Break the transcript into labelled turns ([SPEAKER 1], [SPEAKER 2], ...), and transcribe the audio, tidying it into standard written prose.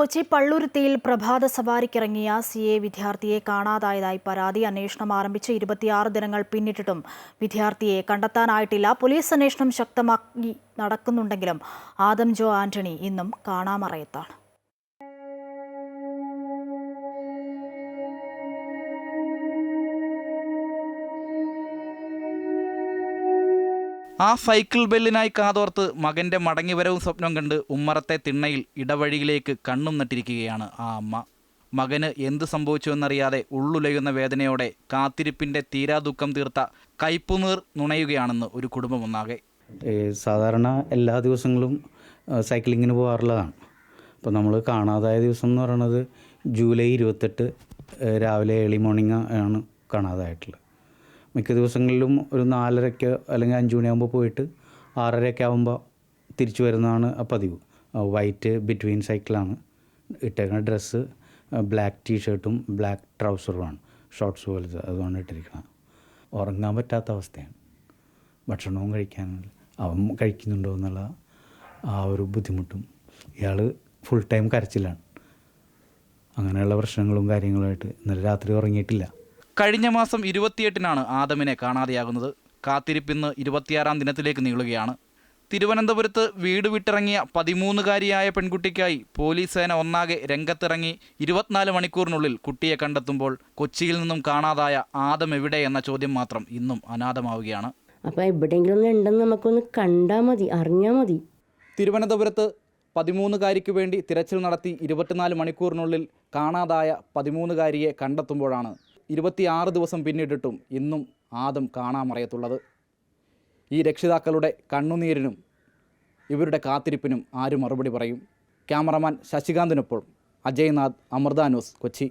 [SPEAKER 1] കൊച്ചി പള്ളുരുത്തിയിൽ പ്രഭാത സവാരിക്കിറങ്ങിയ CA വിദ്യാർത്ഥിയെ കാണാതായതായി പരാതി. അന്വേഷണം ആരംഭിച്ച് 26 ദിനങ്ങൾ പിന്നിട്ടിട്ടും വിദ്യാർത്ഥിയെ കണ്ടെത്താനായിട്ടില്ല. പോലീസ് അന്വേഷണം ശക്തമാക്കി നടക്കുന്നുണ്ടെങ്കിലും ആദം ജോ ആന്റണി ഇന്നും കാണാമറയത്താണ്.
[SPEAKER 2] ആ സൈക്കിൾ ബെല്ലിനായി കാതോർത്ത് മകൻ്റെ മടങ്ങിവരവും സ്വപ്നം കണ്ട് ഉമ്മറത്തെ തിണ്ണയിൽ ഇടവഴിയിലേക്ക് കണ്ണും നട്ടിരിക്കുകയാണ് ആ അമ്മ. മകന് എന്ത് സംഭവിച്ചുവെന്നറിയാതെ ഉള്ളുലയുന്ന വേദനയോടെ കാത്തിരിപ്പിൻ്റെ തീരാദുഃഖം തീർത്ത കയ്പുനീർ നുണയുകയാണെന്ന് ഒരു കുടുംബമൊന്നാകെ.
[SPEAKER 3] സാധാരണ എല്ലാ ദിവസങ്ങളും സൈക്ലിങ്ങിന് പോകാറുള്ളതാണ്. അപ്പോൾ നമ്മൾ കാണാതായ ദിവസം എന്ന് പറയുന്നത് ജൂലൈ 28 രാവിലെ ഏർലി മോർണിംഗ് ആണ് കാണാതായിട്ടുള്ളത്. മിക്ക ദിവസങ്ങളിലും ഒരു 4:30 അല്ലെങ്കിൽ 5 മണിയാകുമ്പോൾ പോയിട്ട് 6:30 ആകുമ്പോൾ തിരിച്ചു വരുന്നതാണ് പതിവ്. വൈറ്റ് ബിറ്റ്വീൻ സൈക്കിളാണ് ഇട്ടേക്കുന്ന. ഡ്രസ്സ് ബ്ലാക്ക് ടീഷർട്ടും ബ്ലാക്ക് ട്രൗസറുമാണ്, ഷോർട്ട്സ് പോലത്തെ, അതുകൊണ്ട് ഇട്ടിരിക്കണം. ഉറങ്ങാൻ പറ്റാത്ത അവസ്ഥയാണ്. ഭക്ഷണവും കഴിക്കാനില്ല. അവൻ കഴിക്കുന്നുണ്ടോ എന്നുള്ള ആ ഒരു ബുദ്ധിമുട്ടും. ഇയാൾ ഫുൾ ടൈം കരച്ചിലാണ്. അങ്ങനെയുള്ള പ്രശ്നങ്ങളും കാര്യങ്ങളുമായിട്ട് ഇന്നലെ രാത്രി ഉറങ്ങിയിട്ടില്ല.
[SPEAKER 2] കഴിഞ്ഞ മാസം 28-നാണ് ആദമിനെ കാണാതെയാകുന്നത്. കാത്തിരിപ്പിന്ന് 26-ാം ദിനത്തിലേക്ക് നീളുകയാണ്. തിരുവനന്തപുരത്ത് വീട് വിട്ടിറങ്ങിയ 13-കാരിയായ പെൺകുട്ടിക്കായി പോലീസ് സേന ഒന്നാകെ രംഗത്തിറങ്ങി 24 മണിക്കൂറിനുള്ളിൽ കുട്ടിയെ കണ്ടെത്തുമ്പോൾ കൊച്ചിയിൽ നിന്നും കാണാതായ ആദം എവിടെ എന്ന ചോദ്യം മാത്രം ഇന്നും അനാഥമാവുകയാണ്.
[SPEAKER 4] അപ്പോൾ എവിടെയെങ്കിലും ഉണ്ടെന്ന് നമുക്കൊന്ന് കണ്ടാൽ മതി, അറിഞ്ഞാൽ മതി.
[SPEAKER 2] തിരുവനന്തപുരത്ത് 13-കാരിക്ക് വേണ്ടി തിരച്ചിൽ നടത്തി 24 മണിക്കൂറിനുള്ളിൽ കാണാതായ 13-കാരിയെ കണ്ടെത്തുമ്പോഴാണ് 26 ദിവസം പിന്നിട്ടിട്ടും ഇന്നും ആദം കാണാമറയത്തുള്ളത്. ഈ രക്ഷിതാക്കളുടെ കണ്ണുനീരിനും ഇവരുടെ കാത്തിരിപ്പിനും ആര് മറുപടി പറയും? ക്യാമറമാൻ ശശികാന്തിനൊപ്പം അജയ്നാഥ്, അമൃത ന്യൂസ്, കൊച്ചി.